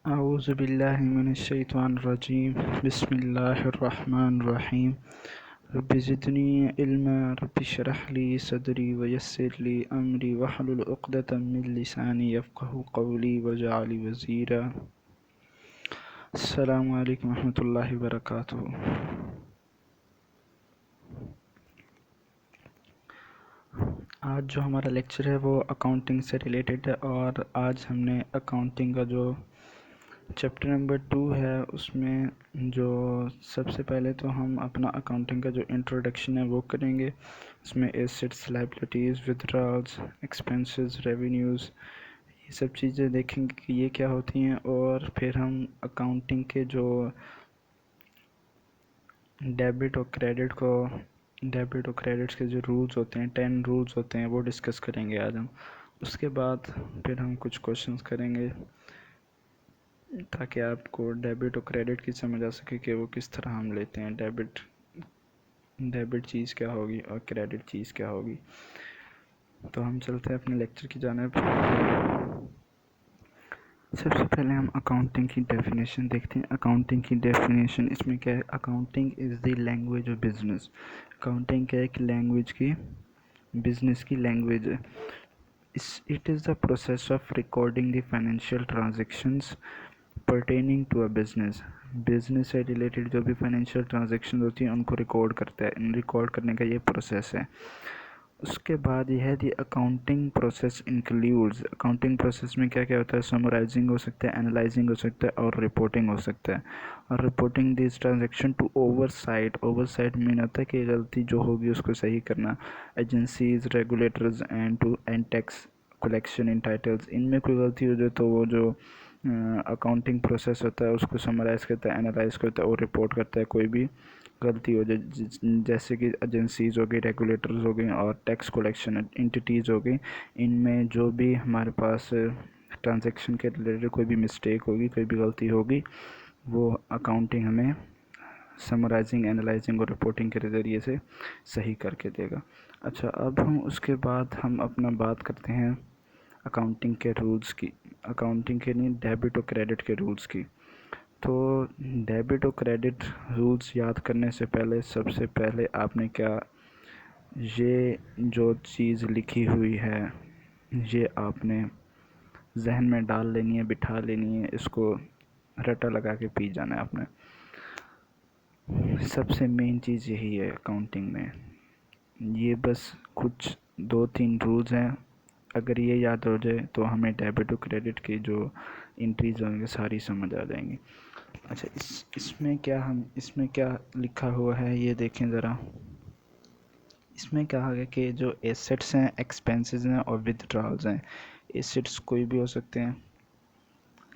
अऊज़ु बिल्लाहि मिनश्शैतानिर्रजीम बिस्मिल्लाहिर्रहमानिर्रहीम rabbi ज़िदनी इल्मा rabbi इश्रह ली सदरी वयस्सिर ली अमरी वहलुल उक़दतम मिन लिसानी यफ़क़हू क़ौली वजअल ली वज़ीरा। अस्सलामु अलैकुम रहमतुल्लाहि व बरकातुहू। आज जो हमारा लेक्चर है वो अकाउंटिंग से रिलेटेड है और आज हमने अकाउंटिंग का जो चैप्टर नंबर 2 है उसमें जो सबसे पहले तो हम अपना अकाउंटिंग का जो इंट्रोडक्शन है वो करेंगे। उसमें एसेट्स, लायबिलिटीज़, विथड्रॉल्स, एक्सपेंसेस, रेवेन्यूज़, ये सब चीज़ें देखेंगे कि ये क्या होती हैं। और फिर हम अकाउंटिंग के जो डेबिट और क्रेडिट्स के जो रूल्स होते हैं, 10 रूल्स होते हैं, वो डिस्कस करेंगे आज हम। उसके बाद फिर हम कुछ क्वेश्चंस करेंगे ताकि आपको डेबिट और क्रेडिट की समझ आ सके कि वो किस तरह हम लेते हैं। डेबिट चीज़ क्या होगी और क्रेडिट चीज़ क्या होगी। तो हम चलते हैं अपने लेक्चर की जानिब। सबसे पहले हम अकाउंटिंग की डेफिनेशन देखते हैं। अकाउंटिंग की डेफिनेशन इसमें क्या है? Accounting is the language of business. Accounting क्या है? कि लैंग्वेज की, बिजनेस की लैंग्वेज है। It is the process of recording the financial transactions pertaining to a business से रिलेटेड जो भी फाइनेंशियल ट्रांजेक्शन होती हैं उनको रिकॉर्ड करता है। इन रिकॉर्ड करने का ये प्रोसेस है। उसके बाद यह है the accounting process includes. Accounting process में क्या क्या होता है? समराइजिंग हो सकता है, एनालाइजिंग हो सकता है और रिपोर्टिंग हो सकता है। और reporting this transaction to oversight mean होता है कि गलती जो होगी उसको सही करना। Agencies, regulators and tax collection entities, इनमें कोई गलती हो जाए तो वो जो अकाउंटिंग प्रोसेस होता है उसको समराइज़ करता है, एनालाइज करता है और रिपोर्ट करता है। कोई भी गलती हो जाए, जैसे कि एजेंसीज हो गई, रेगुलेटर्स हो गई और टैक्स कलेक्शन एंटिटीज़ हो गई, इनमें जो भी हमारे पास ट्रांजैक्शन के रिलेटेड कोई भी मिस्टेक होगी, कोई भी गलती होगी, वो अकाउंटिंग हमें समराइजिंग, एनालाइजिंग और रिपोर्टिंग के ज़रिए से सही करके देगा। अच्छा, अब हम उसके बाद हम अपना बात करते हैं अकाउंटिंग के रूल्स की। अकाउंटिंग के नहीं, डेबिट और क्रेडिट के रूल्स की। तो डेबिट और क्रेडिट रूल्स याद करने से पहले सबसे पहले आपने क्या, ये जो चीज़ लिखी हुई है ये आपने जहन में डाल लेनी है, बिठा लेनी है, इसको रटा लगा के पी जाना है आपने। सबसे मेन चीज़ यही है अकाउंटिंग में। ये बस कुछ 2-3 रूल्स हैं, अगर ये याद हो जाए तो हमें डेबिट और क्रेडिट की जो एंट्रीज होंगे सारी समझ आ जाएंगी। अच्छा, इसमें क्या लिखा हुआ है ये देखें ज़रा। इसमें क्या है कि जो एसेट्स हैं, एक्सपेंसेस हैं और विथड्रॉल्स हैं। एसेट्स कोई भी हो सकते हैं,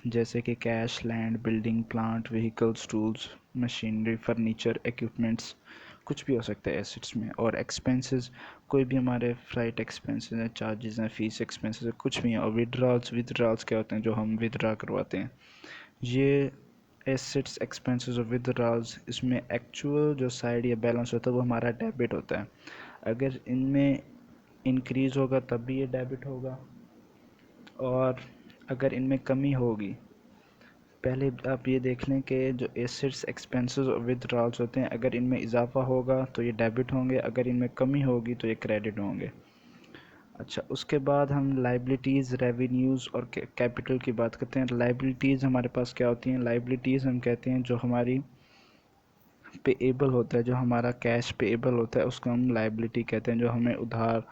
जैसे कि cash, land, building, plant, vehicles, tools, machinery, furniture, equipments, कुछ भी हो सकता है एसेट्स में। और एक्सपेंसेस कोई भी हमारे फ्लाइट एक्सपेंसेस हैं, चार्जेस हैं, फीस एक्सपेंसेस है, कुछ भी हैं। और विदड्रॉल्स क्या होते हैं? जो हम विदड्रा करवाते हैं। ये एसेट्स, एक्सपेंसेस और विदड्रॉल्स, इसमें एक्चुअल जो साइड या बैलेंस होता है वो हमारा डेबिट होता है। अगर इनमें इंक्रीज़ होगा तब भी ये डेबिट होगा, और अगर इनमें कमी होगी, पहले आप ये देख लें कि जो एसेट्स, एक्सपेंसेस और विदड्रॉल्स होते हैं, अगर इनमें इजाफा होगा तो ये डेबिट होंगे, अगर इनमें कमी होगी तो ये क्रेडिट होंगे। अच्छा, उसके बाद हम लाइबिलिटीज़, रेवेन्यूज़ और कैपिटल की बात करते हैं। लाइबिलिटीज़ हमारे पास क्या होती हैं? लाइबिलिटीज़ हम कहते हैं जो हमारी पेएबल होता है, जो हमारा कैश पेएबल होता है उसको हम लाइबिलिटी कहते हैं। जो हमें उधार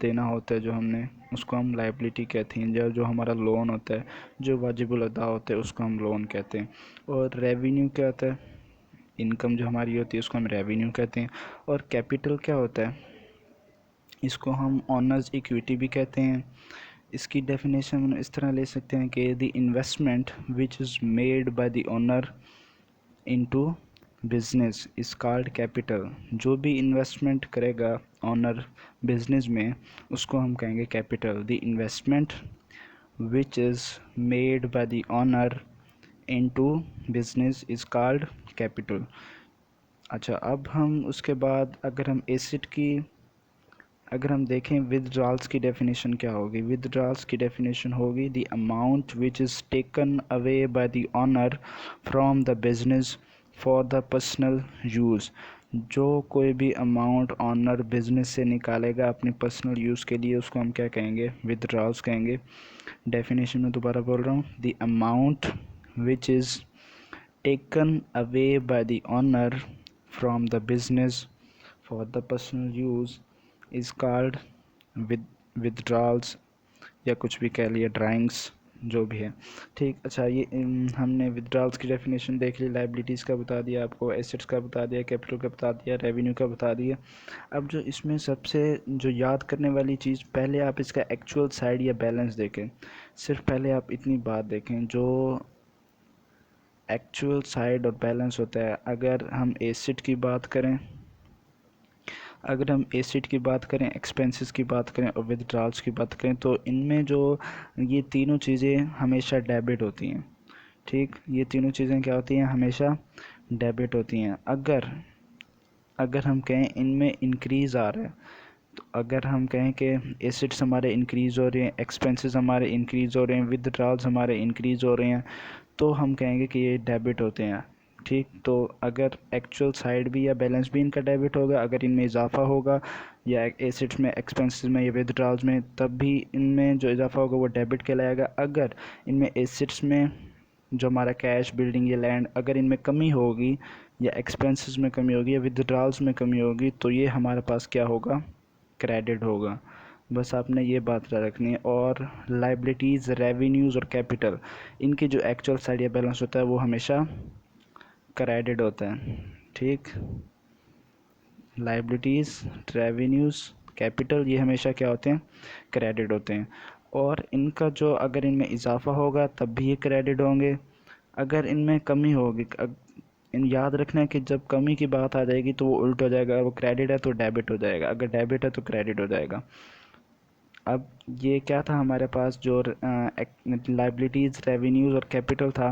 देना होता है, जो हमने, उसको हम लाइबिलिटी कहते हैं। जो हमारा लोन होता है, जो वाजिबुल अदा होता है, उसको हम लोन कहते हैं। और रेवेन्यू क्या होता है? इनकम जो हमारी होती है उसको हम रेवेन्यू कहते हैं। और कैपिटल क्या होता है? इसको हम ऑनर्स इक्विटी भी कहते हैं। इसकी डेफिनेशन हम इस तरह ले सकते हैं कि the investment which is made by the owner into business is called capital. जो भी इन्वेस्टमेंट करेगा ऑनर बिजनेस में, उसको हम कहेंगे capital. The investment which is made by the owner into business is called capital. अच्छा, अब हम उसके बाद अगर हम एसेट की अगर हम देखें विदड्रॉल्स की डेफिनेशन क्या होगी, विदड्रॉल्स की डेफिनेशन होगी the amount which is taken away by the owner from the business for the personal use. जो कोई भी अमाउंट ऑनर बिजनेस से निकालेगा अपनी पर्सनल यूज़ के लिए, उसको हम क्या कहेंगे, विदड्रॉल्स कहेंगे। डेफिनेशन में दोबारा बोल रहा हूँ, the amount which is taken away by the owner from the business for the personal use is called withdrawals, या कुछ भी कह लिया, ड्राइंग्स, जो भी है। ठीक, अच्छा, ये हमने विदड्रॉल्स की डेफिनेशन देख ली, लाइबिलिटीज़ का बता दिया आपको, एसेट्स का बता दिया, कैपिटल का बता दिया, रेवेन्यू का बता दिया। अब जो इसमें सबसे जो याद करने वाली चीज़, पहले आप इसका एक्चुअल साइड या बैलेंस देखें। सिर्फ पहले आप इतनी बात देखें, जो एक्चुअल साइड और बैलेंस होता है। अगर हम एसेट की बात करें, अगर हम एसेट की बात करें, एक्सपेंसेस की बात करें और विदड्रॉल्स की बात करें, तो इनमें जो ये तीनों चीज़ें हमेशा डेबिट होती हैं। ठीक, ये तीनों चीज़ें क्या होती हैं, हमेशा डेबिट होती हैं। अगर अगर हम कहें इनमें इंक्रीज़ आ रहा है, तो अगर हम कहें कि एसेट्स हमारे इंक्रीज़ हो रहे हैं, एक्सपेंसेस हमारे इंक्रीज़ हो रहे हैं, विदड्रॉल्स हमारे इंक्रीज़ हो रहे हैं, तो हम कहेंगे कि ये डेबिट होते हैं। ठीक, तो अगर एक्चुअल साइड भी या बैलेंस भी इनका डेबिट होगा, अगर इनमें इजाफा होगा या एसेट्स में, एक्सपेंसेस में या विदड्रॉल्स में, तब भी इनमें जो इजाफा होगा वो डेबिट कहलाएगा। अगर इनमें एसेट्स में जो हमारा कैश, बिल्डिंग या लैंड, अगर इनमें कमी होगी या एक्सपेंसेस में कमी होगी या विदड्रॉल्स में कमी होगी, तो ये हमारे पास क्या होगा, क्रेडिट होगा। बस आपने ये बात रखनी है। और लाइबिलिटीज़, रेवेन्यूज़ और कैपिटल, इनकी जो एक्चुअल साइड या बैलेंस होता है वो हमेशा क्रेडिट होता है। ठीक, लाइबिलिटीज़, रेवेन्यूज़, कैपिटल, ये हमेशा क्या होते हैं, क्रेडिट होते हैं। और इनका जो, अगर इनमें इजाफा होगा तब भी ये क्रेडिट होंगे, अगर इनमें कमी होगी, इन याद रखना है कि जब कमी की बात आ जाएगी तो वो उल्ट हो जाएगा, वो क्रेडिट है तो डेबिट हो जाएगा, अगर डेबिट है तो क्रेडिट हो जाएगा। अब ये क्या था हमारे पास, जो लाइबिलिटीज़, रेवेन्यूज़ और कैपिटल था,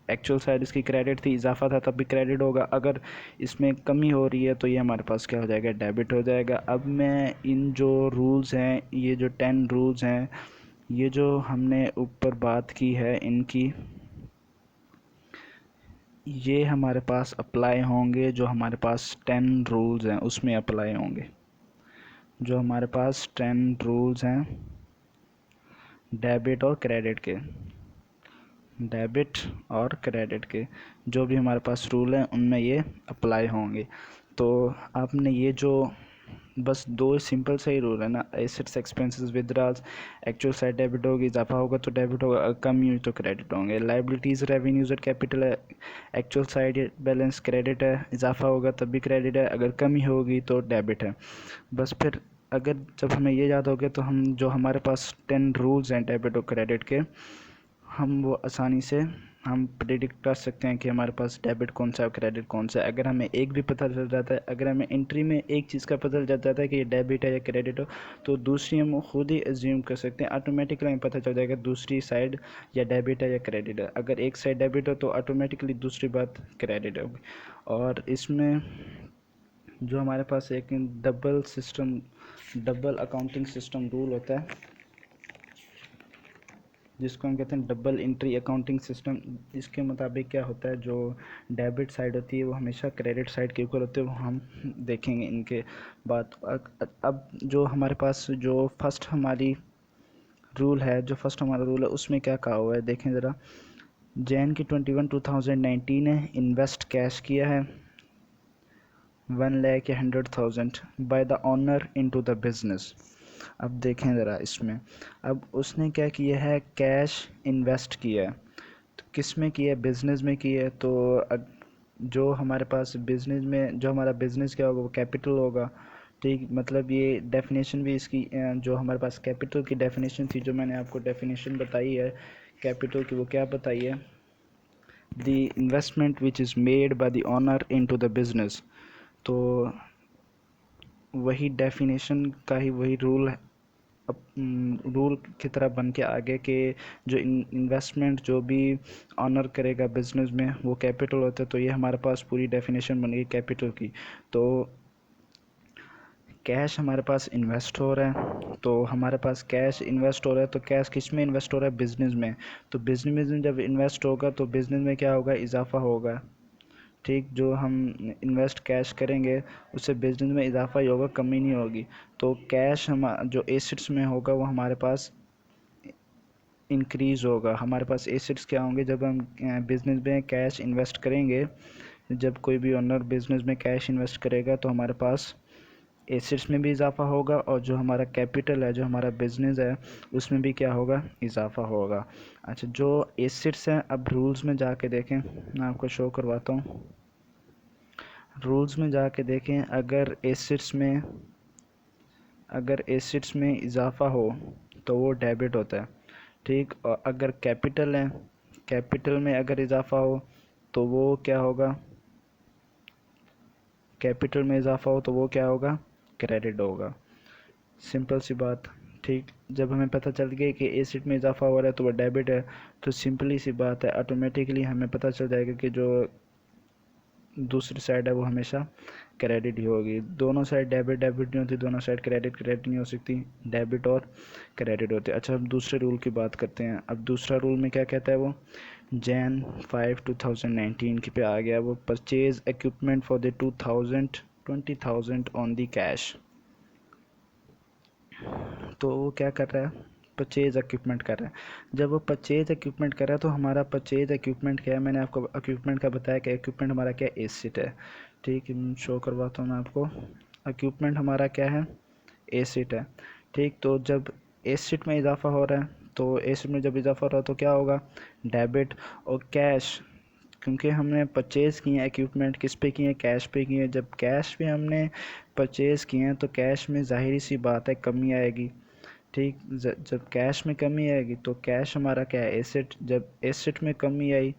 एक्चुअल साइड इसकी क्रेडिट थी, इजाफा था तब भी क्रेडिट होगा, अगर इसमें कमी हो रही है तो ये हमारे पास क्या हो जाएगा, डेबिट हो जाएगा। अब मैं इन जो रूल्स हैं, ये जो 10 रूल्स हैं, ये जो हमने ऊपर बात की है इनकी, ये हमारे पास अप्लाई होंगे, जो हमारे पास 10 रूल्स हैं उसमें अप्लाई होंगे। जो हमारे पास 10 रूल्स हैं डेबिट और क्रेडिट के, डेबिट और क्रेडिट के जो भी हमारे पास रूल हैं उनमें ये अप्लाई होंगे। तो आपने ये जो बस दो सिंपल से ही रूल है ना, assets, expenses, withdrawals, actual side debit होगी, इजाफा होगा तो डेबिट होगा, अगर कमी हुई तो क्रेडिट होंगे। लाइबिलिटीज़, रेवेन्यूज़ और कैपिटल है, एक्चुअल साइड बैलेंस क्रेडिट है, इजाफा होगा तब भी क्रेडिट है, अगर कमी होगी तो डेबिट है। बस फिर अगर जब हमें ये याद हो गया तो हम जो हमारे पास 10 रूल्स हैं डेबिट और क्रेडिट के, हम वो आसानी से हम प्रिडिक्ट कर सकते हैं कि हमारे पास डेबिट कौन सा है, क्रेडिट कौन सा है। अगर हमें एक भी पता चल जाता है, अगर हमें एंट्री में एक चीज़ का पता चल जाता है कि ये डेबिट है या क्रेडिट हो, तो दूसरी हम खुद ही एज्यूम कर सकते हैं, ऑटोमेटिकली हमें पता चल जाएगा दूसरी साइड या डेबिट है या क्रेडिट है। अगर एक साइड डेबिट हो तो ऑटोमेटिकली दूसरी बात क्रेडिट होगी। और इसमें जो हमारे पास एक डबल अकाउंटिंग सिस्टम रूल होता है, जिसको हम कहते हैं डबल एंट्री अकाउंटिंग सिस्टम। इसके मुताबिक क्या होता है, जो डेबिट साइड होती है वो हमेशा क्रेडिट साइड के ऊपर होती है, वो हम देखेंगे इनके बाद। अब जो हमारे पास जो फर्स्ट हमारी रूल है, जो फर्स्ट हमारा रूल है उसमें क्या कहा हुआ है, देखें ज़रा। जैन की 21/2019 है, इन्वेस्ट कैश किया है 1 लाख या 100,000 by the owner into the business. अब देखें ज़रा इसमें, अब उसने क्या किया है, कैश इन्वेस्ट किया है, तो किस में किया है, बिज़नेस में किया है। तो जो हमारे पास बिज़नेस में, जो हमारा बिज़नेस क्या होगा वो कैपिटल होगा। ठीक, मतलब ये डेफिनेशन भी इसकी, जो हमारे पास कैपिटल की डेफिनेशन थी, जो मैंने आपको डेफिनेशन बताई है कैपिटल की, वो क्या बताई है, the investment which is made by the owner into the business. तो वही डेफिनेशन का ही वही रूल है, रूल की तरह बन के आगे के, जो इन्वेस्टमेंट जो भी ऑनर करेगा बिजनेस में वो कैपिटल होता है। तो ये हमारे पास पूरी डेफिनेशन बन गई कैपिटल की। तो कैश हमारे पास इन्वेस्ट हो रहा है, तो हमारे पास कैश इन्वेस्ट हो रहा है, तो कैश किस में इन्वेस्ट हो रहा है? बिजनेस में। तो बिजनेस में जब इन्वेस्ट होगा तो बिजनेस में क्या होगा? इजाफा होगा। ठीक, जो हम इन्वेस्ट कैश करेंगे उससे बिजनेस में इजाफा ही होगा, कमी नहीं होगी। तो कैश हम जो एसेट्स में होगा वो हमारे पास इंक्रीज़ होगा। हमारे पास एसेट्स क्या होंगे? जब हम बिजनेस में कैश इन्वेस्ट करेंगे, जब कोई भी ओनर बिजनेस में कैश इन्वेस्ट करेगा तो हमारे पास एसेट्स में भी इजाफा होगा, और जो हमारा कैपिटल है, जो हमारा बिजनेस है, उसमें भी क्या होगा? इजाफा होगा। अच्छा, जो एसेट्स हैं, अब रूल्स में जाके देखें, मैं आपको शो करवाता हूँ। रूल्स में जाके देखें, अगर एसिड्स में इजाफा हो तो वो डेबिट होता है। ठीक, और अगर कैपिटल है, कैपिटल में अगर इजाफा हो तो वो क्या होगा? कैपिटल में इजाफा हो तो वो क्या होगा? क्रेडिट होगा। सिंपल सी बात। ठीक, जब हमें पता चल गया कि एसिड में इजाफा हो रहा है तो वो डेबिट है, तो सिंपली सी बात है, ऑटोमेटिकली हमें पता चल जाएगा कि जो दूसरी साइड है वो हमेशा क्रेडिट ही होगी। दोनों साइड डेबिट डेबिट नहीं होती, दोनों साइड क्रेडिट क्रेडिट नहीं हो सकती, डेबिट और क्रेडिट होते हैं। अच्छा, हम दूसरे रूल की बात करते हैं। अब दूसरा रूल में क्या कहता है वो? Jan 5 2019 की पे आ गया वो, purchase equipment for the 20,000 on the cash. तो वो क्या कर रहा है? परचेज इक्विपमेंट कर रहा है। जब वो परचेज इक्विपमेंट कर रहा है तो हमारा परचेज इक्विपमेंट क्या है? मैंने आपको इक्विपमेंट का बताया कि इक्विपमेंट हमारा क्या है? एसिड है। ठीक है, शो करवाता हूँ मैं आपको। इक्विपमेंट हमारा क्या है? एसिड है। ठीक, तो जब एसिड में इजाफा हो रहा है, तो एसिड में जब इजाफा हो रहा है तो क्या होगा? डेबिट। और कैश, क्योंकि हमने परचेज़ किए हैं इक्विपमेंट, किस पे किए हैं? कैश पे किए हैं। जब कैश पे हमने परचेज़ किए हैं तो कैश में ज़ाहिर सी बात है कमी आएगी। ठीक, जब कैश में कमी आएगी तो कैश हमारा क्या है? एसेट। जब एसेट में कमी आई,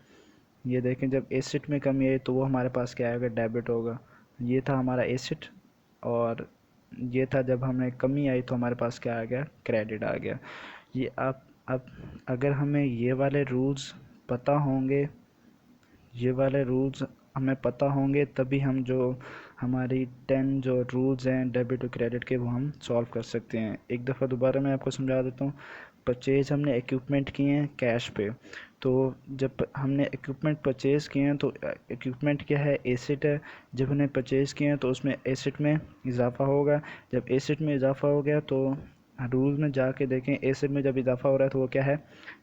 ये देखें, जब एसेट में कमी आई तो वो हमारे पास क्या आएगा? डेबिट होगा। ये था हमारा एसेट, और ये था जब हमें कमी आई तो हमारे पास क्या आ गया? क्रेडिट आ गया। ये आप अब अगर हमें ये वाले रूल्स पता होंगे, ये वाले रूल्स हमें पता होंगे, तभी हम जो हमारी 10 जो रूल्स हैं डेबिट और क्रेडिट के, वो हम सॉल्व कर सकते हैं। एक दफ़ा दोबारा मैं आपको समझा देता हूँ। परचेज हमने इक्विपमेंट किए हैं कैश पे, तो जब हमने इक्विपमेंट परचेज़ किए हैं तो इक्विपमेंट क्या है? एसेट है। जब हमने परचेज़ किए हैं तो उसमें एसेट में इजाफा होगा। जब एसेट में इजाफा हो गया तो रूल में जाके देखें, एसेट में जब इजाफा हो रहा है तो वो क्या है?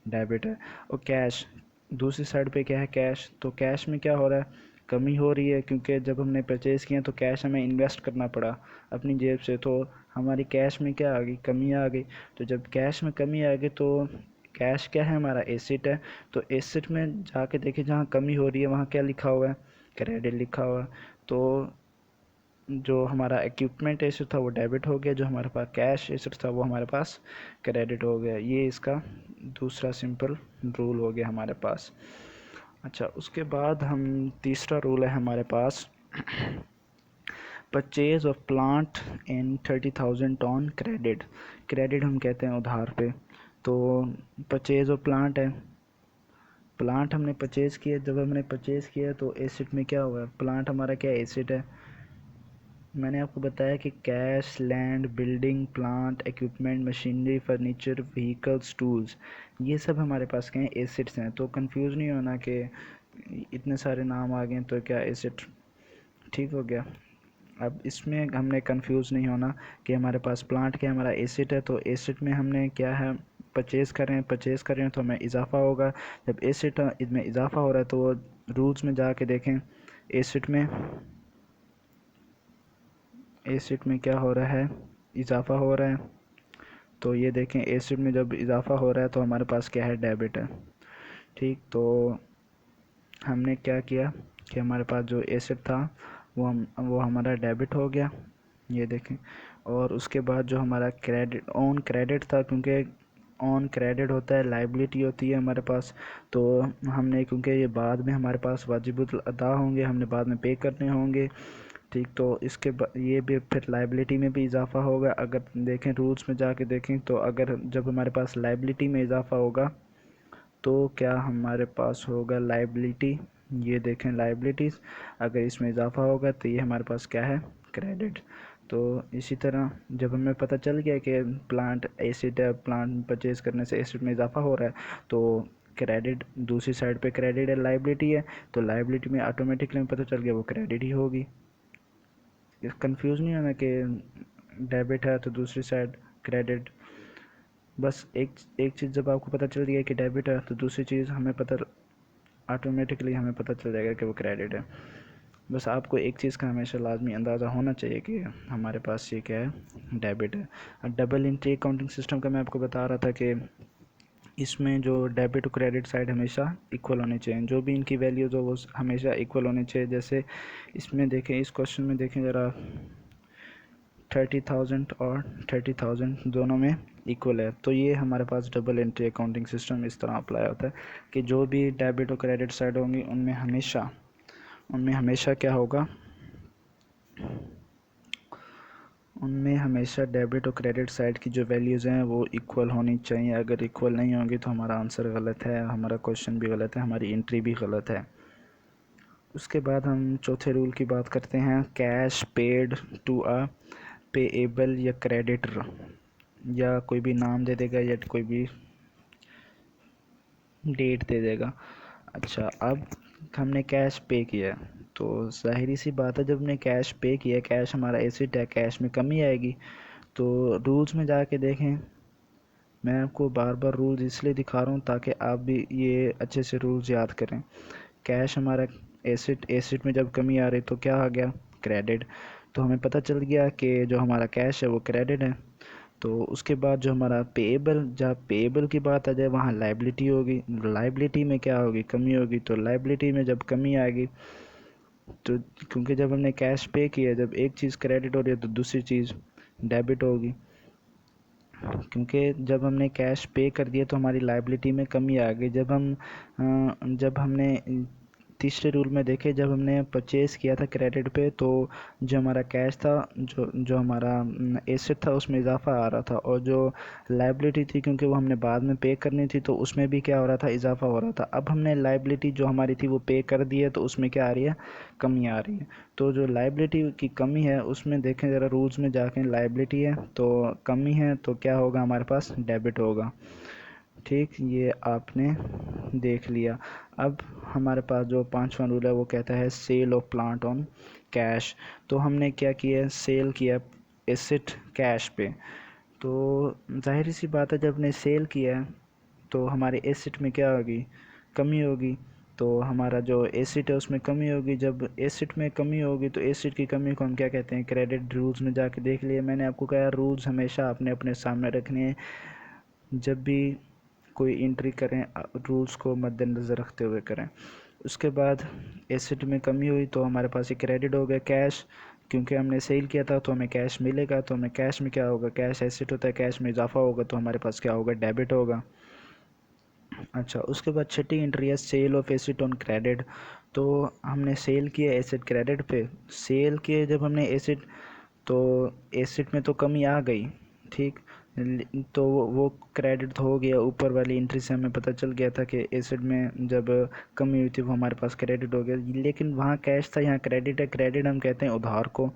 डेबिट है। और कैश, दूसरी साइड पे क्या है? कैश। तो कैश में क्या हो रहा है? कमी हो रही है, क्योंकि जब हमने परचेज़ किया तो कैश हमें इन्वेस्ट करना पड़ा अपनी जेब से, तो हमारी कैश में क्या आ गई? कमी आ गई। तो जब कैश में कमी आ गई तो कैश क्या है? हमारा एसेट है। तो एसेट में जाके देखें, जहाँ कमी हो रही है वहाँ क्या लिखा हुआ है? क्रेडिट लिखा हुआ है। तो जो हमारा इक्विपमेंट एसेट था वो डेबिट हो गया, जो हमारे पास कैश एसेट था वो हमारे पास क्रेडिट हो गया। ये इसका दूसरा सिंपल रूल हो गया हमारे पास। अच्छा, उसके बाद हम तीसरा रूल है हमारे पास, purchase of plant in 30,000 on credit. Credit हम कहते हैं उधार पे। तो परचेज ऑफ प्लांट है, प्लांट हमने परचेज़ किया। जब हमने परचेज़ किया तो एसेट में क्या हुआ? प्लांट हमारा क्या एसेट है? मैंने आपको बताया कि cash, land, building, plant, equipment, machinery, furniture, vehicles, tools, ये सब हमारे पास क्या हैं? एसेट्स हैं। तो कंफ्यूज नहीं होना कि इतने सारे नाम आ गए तो क्या एसेट। ठीक हो गया। अब इसमें हमने कंफ्यूज नहीं होना कि हमारे पास प्लांट क्या है? हमारा एसेट है। तो एसेट में हमने क्या है? परचेज़ कर रहे हैं, परचेज़ कर रहे हैं तो हमें इजाफा होगा। जब एसेट इसमें इजाफा हो रहा है तो वो रूल्स में जाके देखें, एसिड में क्या हो रहा है? इजाफा हो रहा है। तो ये देखें, एसिड में जब इजाफा हो रहा है तो हमारे पास क्या है? डेबिट है। ठीक, तो हमने क्या किया कि हमारे पास जो एसिड था वो हमारा डेबिट हो गया, ये देखें। और उसके बाद जो हमारा क्रेडिट, ऑन क्रेडिट था, क्योंकि ऑन क्रेडिट होता है, लाइबिलिटी होती है हमारे पास। तो हमने, क्योंकि ये बाद में हमारे पास वाजिबुल अदा होंगे, हमने बाद में पे करने होंगे। ठीक, तो इसके ये भी फिर लाइबिलिटी में भी इजाफा होगा। अगर देखें रूल्स में जाके देखें तो अगर जब हमारे पास लाइबिलिटी में इजाफा होगा तो क्या हमारे पास होगा? लाइबिलिटी। ये देखें लाइबिलिटीज़, अगर इसमें इजाफा होगा तो ये हमारे पास क्या है? क्रेडिट। तो इसी तरह जब हमें पता चल गया कि प्लांट एसिड है, प्लांट परचेज करने से एसिड में इजाफा हो रहा है, तो क्रेडिट दूसरी साइड पे क्रेडिट है, लाइबिलिटी है, तो लाइबिलिटी में ऑटोमेटिकली पता चल गया वो क्रेडिट ही होगी। कंफ्यूज नहीं होना कि डेबिट है तो दूसरी साइड क्रेडिट। बस एक एक चीज़ जब आपको पता चल गया कि डेबिट है तो दूसरी चीज़ हमें पता ऑटोमेटिकली हमें पता चल जाएगा कि वो क्रेडिट है। बस आपको एक चीज़ का हमेशा लाजमी अंदाज़ा होना चाहिए कि हमारे पास ये क्या है, डेबिट है। और डबल एंट्री अकाउंटिंग सिस्टम का मैं आपको बता रहा था कि इसमें जो डेबिट और क्रेडिट साइड हमेशा इक्वल होने चाहिए, जो भी इनकी वैल्यूज़ हो वो हमेशा इक्वल होने चाहिए। जैसे इसमें देखें, इस क्वेश्चन में देखें ज़रा, 30,000 और 30,000 दोनों में इक्वल है, तो ये हमारे पास डबल एंट्री अकाउंटिंग सिस्टम इस तरह अप्लाई होता है कि जो भी डेबिट और क्रेडिट साइड होंगी उनमें हमेशा क्या होगा, उनमें हमेशा डेबिट और क्रेडिट साइड की जो वैल्यूज़ हैं वो इक्वल होनी चाहिए। अगर इक्वल नहीं होंगी तो हमारा आंसर गलत है, हमारा क्वेश्चन भी गलत है, हमारी एंट्री भी गलत है। उसके बाद हम चौथे रूल की बात करते हैं, cash paid to a payable या क्रेडिटर, या कोई भी नाम दे देगा या कोई भी डेट दे देगा। अच्छा, अब हमने कैश पे किया, तो ज़ाहिरी सी बात है, जब हमने कैश पे किया, कैश हमारा एसेट है, कैश में कमी आएगी। तो रूल्स में जाके देखें, मैं आपको बार बार रूल्स इसलिए दिखा रहा हूँ ताकि आप भी ये अच्छे से रूल्स याद करें। कैश हमारा एसेट में जब कमी आ रही तो क्या आ गया, क्रेडिट। तो हमें पता चल गया कि जो हमारा कैश है वो क्रेडिट है। तो उसके बाद जो हमारा पेएबल, जहाँ पेएबल की बात आ जाए वहाँ लाइबिलिटी होगी, लाइबिलिटी में क्या होगी, कमी होगी। तो लाइबिलिटी में जब कमी आएगी तो, क्योंकि जब हमने कैश पे किया, जब एक चीज़ क्रेडिट हो रही है तो दूसरी चीज़ डेबिट होगी, क्योंकि जब हमने कैश पे कर दिया तो हमारी लाइबिलिटी में कमी आ गई। जब हमने तीसरे रूल में देखे, जब हमने परचेज़ किया था क्रेडिट पे, तो जो हमारा कैश था, जो जो हमारा एसेट था उसमें इजाफा आ रहा था, और जो लाइबिलिटी थी क्योंकि वो हमने बाद में पे करनी थी तो उसमें भी क्या हो रहा था, इजाफा हो रहा था। अब हमने लाइबिलिटी जो हमारी थी वो पे कर दी है तो उसमें क्या आ रही है, कमी आ रही है। तो जो लाइबिलिटी की कमी है उसमें देखें ज़रा, रूल्स में जाके लाइबिलिटी है तो कमी है तो क्या होगा, हमारे पास डेबिट होगा। ठीक, ये आपने देख लिया। अब हमारे पास जो पांचवा रूल है वो कहता है sale of plant on cash. तो हमने क्या किया, सेल किया एसेट कैश पे। तो जाहिर सी बात है, जब हमने सेल किया है तो हमारे एसेट में क्या होगी, कमी होगी। तो हमारा जो एसेट है उसमें कमी होगी। जब एसेट में कमी होगी तो एसेट की कमी को हम क्या कहते हैं, क्रेडिट। रूल्स में जाके देख लिए, मैंने आपको कहा रूल्स हमेशा आपने अपने सामने रखने हैं जब भी कोई एंट्री करें, रूल्स को मद्देनज़र रखते हुए करें। उसके बाद एसेट में कमी हुई तो हमारे पास ये क्रेडिट हो गया कैश, क्योंकि हमने सेल किया था तो हमें कैश मिलेगा। तो हमें कैश में क्या होगा, कैश एसेट होता है, कैश में इजाफा होगा तो हमारे पास क्या होगा, डेबिट होगा। अच्छा, उसके बाद छठी एंट्री है sale of asset on credit. तो हमने सेल किया एसेट क्रेडिट पे, सेल किए जब हमने एसेट, तो एसेट में तो कमी आ गई, ठीक। तो वो क्रेडिट हो गया, ऊपर वाली एंट्री से हमें पता चल गया था कि एसेट में जब कमी हुई थी वो हमारे पास क्रेडिट हो गया, लेकिन वहाँ कैश था, यहाँ क्रेडिट है। क्रेडिट हम कहते हैं उधार को।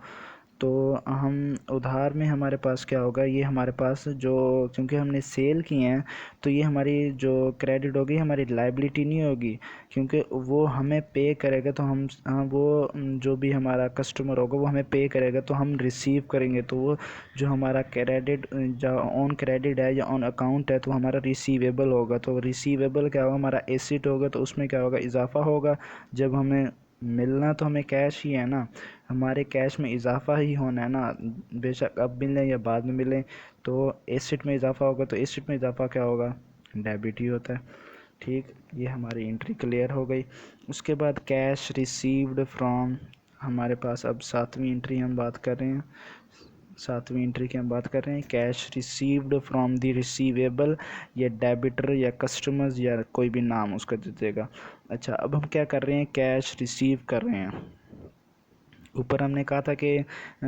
तो हम उधार में हमारे पास क्या होगा, ये हमारे पास जो, क्योंकि हमने सेल किए हैं तो ये हमारी जो क्रेडिट होगी हमारी लाइबिलिटी नहीं होगी, क्योंकि वो हमें पे करेगा। तो हम वो जो भी हमारा कस्टमर होगा वो हमें पे करेगा तो हम रिसीव करेंगे। तो वो जो हमारा क्रेडिट, जो ऑन क्रेडिट है या ऑन अकाउंट है, तो हमारा रिसीवेबल होगा। तो रिसीवेबल क्या होगा, हमारा एसेट होगा, तो उसमें क्या होगा, इजाफा होगा। जब हमें मिलना तो हमें कैश ही है ना, हमारे कैश में इजाफा ही होना है ना, बेशक अब मिलें या बाद में मिलें। तो एसेट में इजाफा होगा तो एसेट में इजाफा क्या होगा, डेबिट ही होता है। ठीक, ये हमारी एंट्री क्लियर हो गई। उसके बाद कैश रिसीव्ड फ्रॉम, हमारे पास अब सातवीं एंट्री हम बात कर रहे हैं, सातवीं एंट्री की हम बात कर रहे हैं, cash received from the receivable, या डेबिटर या कस्टमर्स या कोई भी नाम उसका दे देगा। अच्छा, अब हम क्या कर रहे हैं, कैश रिसीव कर रहे हैं। ऊपर हमने कहा था कि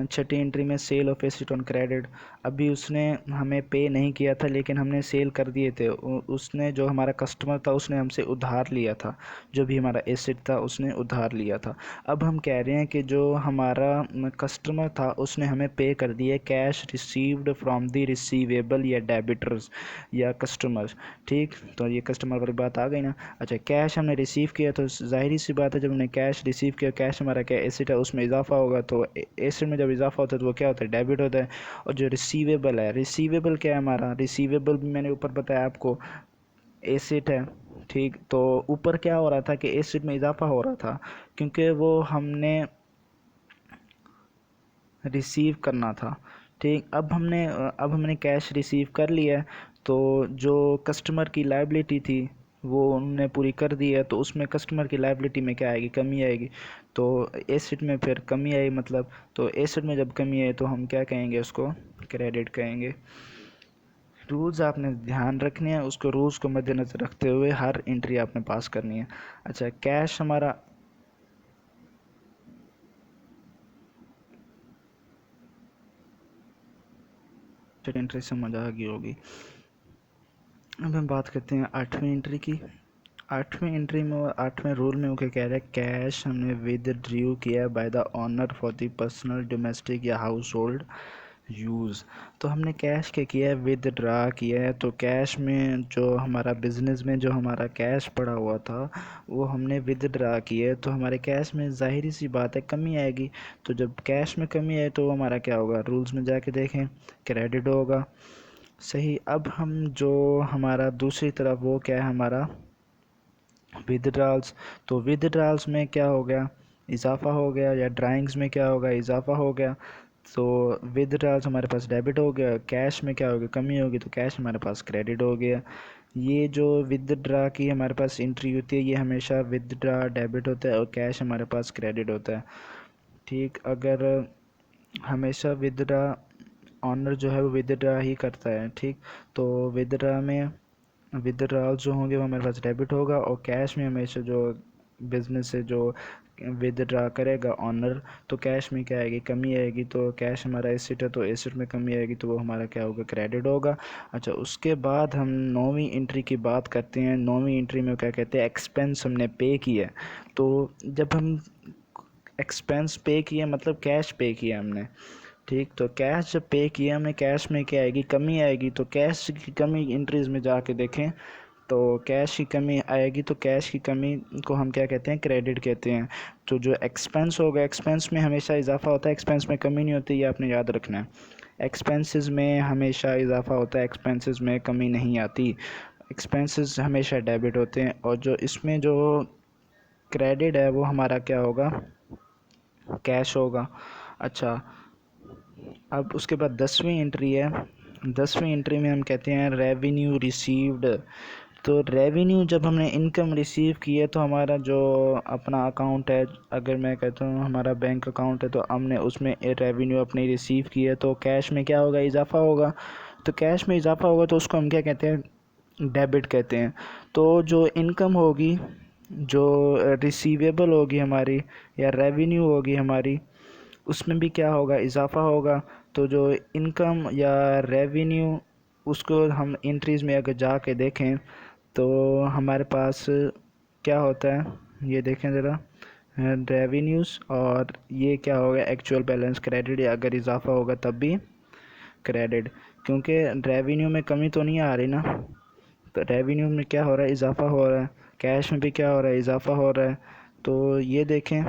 छठी एंट्री में sale of asset on credit, अभी उसने हमें पे नहीं किया था लेकिन हमने सेल कर दिए थे। उसने जो हमारा कस्टमर था उसने हमसे उधार लिया था, जो भी हमारा एसेट था उसने उधार लिया था। अब हम कह रहे हैं कि जो हमारा कस्टमर था उसने हमें पे कर दिया cash received from the receivable या डेबिटर्स या कस्टमर्स। ठीक, तो ये कस्टमर वाली बात आ गई ना। अच्छा, कैश हमने रिसीव किया तो जाहिर सी बात है जब हमने कैश रिसीव किया, कैश हमारा क्या एसेट है, उसमें इजाफा होगा, तो एसेट में जब इजाफा होता है तो वो क्या होता है, डेबिट होता है। और जो रिसीवेबल है, रिसीवेबल क्या है हमारा, रिसीवेबल भी मैंने ऊपर बताया आपको एसेट है। ठीक, तो ऊपर क्या हो रहा था कि एसेट में इजाफा हो रहा था क्योंकि वो हमने रिसीव करना था। ठीक, अब हमने कैश रिसीव कर लिया है, तो जो कस्टमर की लायबिलिटी थी वो उन्होंने पूरी कर दी है, तो उसमें कस्टमर की लायबिलिटी में क्या आएगी, कमी आएगी। तो एसेट में फिर कमी आई मतलब, तो एसेट में जब कमी आई तो हम क्या कहेंगे, उसको क्रेडिट कहेंगे। रूल्स आपने ध्यान रखने हैं, उसको रूल्स को मद्देनज़र रखते हुए हर एंट्री आपने पास करनी है। अच्छा, कैश हमारा एंट्री समझ आ गई होगी। अब हम बात करते हैं 8वीं एंट्री की। 8वीं एंट्री में और 8वें रूल में वो क्या कह रहा है, कैश हमने विदड्रू किया by the owner for the personal domestic या हाउस होल्ड यूज़। तो हमने कैश क्या किया है, विदड्रा किया है। तो कैश में जो हमारा बिजनेस में जो हमारा कैश पड़ा हुआ था वो हमने विदड्रा किया है, तो हमारे कैश में जाहिर सी बात है कमी आएगी। तो जब कैश में कमी आए तो हमारा क्या होगा, रूल्स में जाके देखें, क्रेडिट होगा। सही, अब हम जो हमारा दूसरी तरफ वो क्या है हमारा विदड्रॉल्स। तो विदड्रॉल्स में क्या हो गया, इजाफा हो गया, या ड्राइंग्स में क्या होगा, इजाफा हो गया। तो विदड्रॉल्स हमारे पास डेबिट हो गया, कैश में क्या होगा, कमी होगी, तो कैश हमारे पास क्रेडिट हो गया। ये जो विदड्रा की हमारे पास एंट्री होती है ये हमेशा विदड्रा डेबिट होता है और कैश हमारे पास क्रेडिट होता है। ठीक, अगर हमेशा विदड्रा ऑनर जो है वो विदड्रा ही करता है। ठीक, तो विदड्रा में विदड्रॉल जो होंगे वो हमारे पास डेबिट होगा, और कैश में हमेशा जो बिजनेस से जो विदड्रा करेगा ऑनर, तो कैश में क्या आएगी, कमी आएगी। तो कैश हमारा एसेट है तो एसेट में कमी आएगी, तो वो हमारा क्या होगा, क्रेडिट होगा। अच्छा, उसके बाद हम 9वीं एंट्री की बात करते हैं। 9वीं एंट्री में क्या कहते हैं, एक्सपेंस हमने पे किया। तो जब हम एक्सपेंस पे किए मतलब कैश पे किया हमने। ठीक, तो कैश जब पे किया हमने, कैश में क्या आएगी, कमी आएगी। तो कैश की कमी एंट्रीज में जाके देखें तो कैश की कमी आएगी, तो कैश की कमी को हम क्या कहते हैं, क्रेडिट कहते हैं। तो जो एक्सपेंस होगा, एक्सपेंस में हमेशा इजाफा होता है, एक्सपेंस में कमी नहीं होती, ये आपने याद रखना है। एक्सपेंसेस में हमेशा इजाफा होता है, एक्सपेंसेस में कमी नहीं आती। एक्सपेंसेस हमेशा डेबिट होते हैं, और जो इसमें जो क्रेडिट है वो हमारा क्या होगा, कैश होगा। अच्छा, अब उसके बाद 10वीं एंट्री है। 10वीं एंट्री में हम कहते हैं रेवेन्यू रिसीव्ड। तो रेवेन्यू जब हमने इनकम रिसीव की है तो हमारा जो अपना अकाउंट है, अगर मैं कहता हूँ हमारा बैंक अकाउंट है, तो हमने उसमें रेवेन्यू अपनी रिसीव की है, तो कैश में क्या होगा, इजाफा होगा। तो कैश में इजाफा होगा तो उसको हम क्या कहते हैं, डेबिट कहते हैं। तो जो इनकम होगी, जो रिसीवेबल होगी हमारी, या रेवेन्यू होगी हमारी, उसमें भी क्या होगा, इजाफा होगा। तो जो इनकम या रेवेन्यू, उसको हम एंट्रीज़ में अगर जाके देखें तो हमारे पास क्या होता है, ये देखें ज़रा, रेवेन्यूज़, और ये क्या होगा, एक्चुअल बैलेंस क्रेडिट, या अगर इजाफा होगा तब भी क्रेडिट, क्योंकि रेवेन्यू में कमी तो नहीं आ रही ना। तो रेवेन्यू में क्या हो रहा है, इजाफा हो रहा है। कैश में भी क्या हो रहा है, इजाफा हो रहा है। तो ये देखें,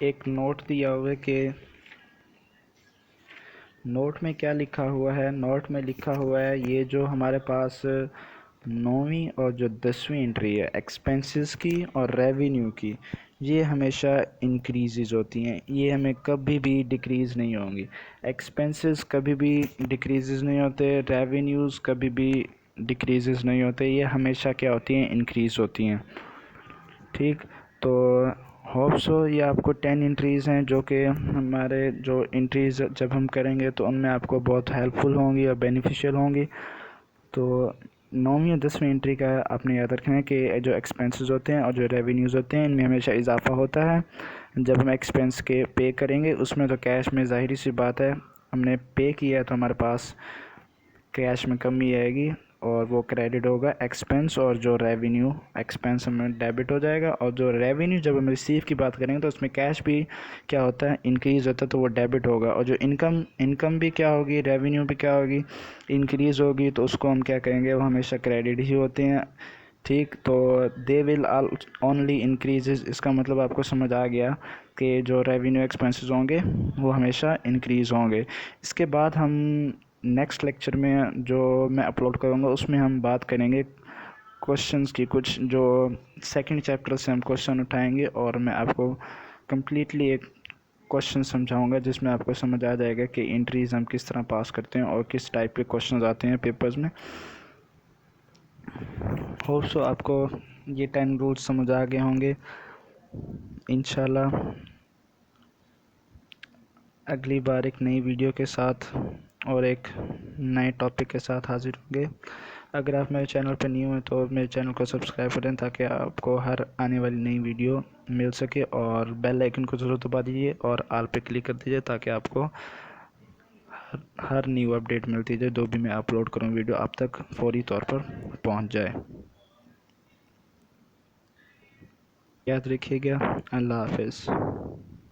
एक नोट दिया हुआ है कि नोट में क्या लिखा हुआ है, नोट में लिखा हुआ है ये जो हमारे पास 9वीं और जो 10वीं एंट्री है एक्सपेंसेस की और रेवेन्यू की, ये हमेशा इंक्रीज़ होती हैं, ये हमें कभी भी डिक्रीज़ नहीं होंगी। एक्सपेंसेस कभी भी डिक्रीज़ नहीं होते, रेवेन्यूज़ कभी भी डिक्रीज़ नहीं होते, ये हमेशा क्या होती हैं, इंक्रीज़ होती हैं। ठीक, तो होप सो ये आपको 10 एंट्रीज़ हैं जो कि हमारे जो एंट्रीज़ जब हम करेंगे तो उनमें आपको बहुत हेल्पफुल होंगी और बेनिफिशियल होंगी। तो 9वीं और 10वीं एंट्री का आपने याद रखना है कि जो एक्सपेंसेस होते हैं और जो रेवेन्यूज़ होते हैं इनमें हमेशा इजाफा होता है। जब हम एक्सपेंस के पे करेंगे उसमें तो कैश में ज़ाहिर सी बात है हमने पे किया है तो हमारे पास कैश में कमी आएगी और वो क्रेडिट होगा एक्सपेंस, और जो रेवेन्यू एक्सपेंस हमें डेबिट हो जाएगा। और जो रेवेन्यू जब हम रिसीव की बात करेंगे तो उसमें कैश भी क्या होता है इंक्रीज़ होता है तो वो डेबिट होगा। और जो इनकम भी क्या होगी, रेवेन्यू भी क्या होगी, इंक्रीज़ होगी तो उसको हम क्या कहेंगे, वो हमेशा क्रेडिट ही होते हैं। ठीक, तो दे विल ओनली इंक्रीजेज, इसका मतलब आपको समझ आ गया कि जो रेवेन्यू एक्सपेंसेस होंगे वो हमेशा इंक्रीज़ होंगे। इसके बाद हम नेक्स्ट लेक्चर में जो मैं अपलोड करूँगा उसमें हम बात करेंगे क्वेश्चंस की, कुछ जो सेकंड चैप्टर से हम क्वेश्चन उठाएंगे और मैं आपको कम्प्लीटली एक क्वेश्चन समझाऊंगा जिसमें आपको समझ आ जाएगा कि एंट्रीज़ हम किस तरह पास करते हैं और किस टाइप के क्वेश्चंस आते हैं पेपर्स में। होप सो आपको ये 10 रूल्स समझ आ गए होंगे। इंशाल्लाह अगली बार एक नई वीडियो के साथ और एक नए टॉपिक के साथ हाजिर होंगे। अगर आप मेरे चैनल पर न्यू हैं तो मेरे चैनल को सब्सक्राइब करें ताकि आपको हर आने वाली नई वीडियो मिल सके, और बेल आइकन को ज़रूर दबा दीजिए और ऑल पे क्लिक कर दीजिए ताकि आपको हर न्यू अपडेट मिलती जाए, जो भी मैं अपलोड करूँ वीडियो आप तक फौरी तौर पर पहुंच जाए। याद रखिएगा। अल्लाह हाफिज़।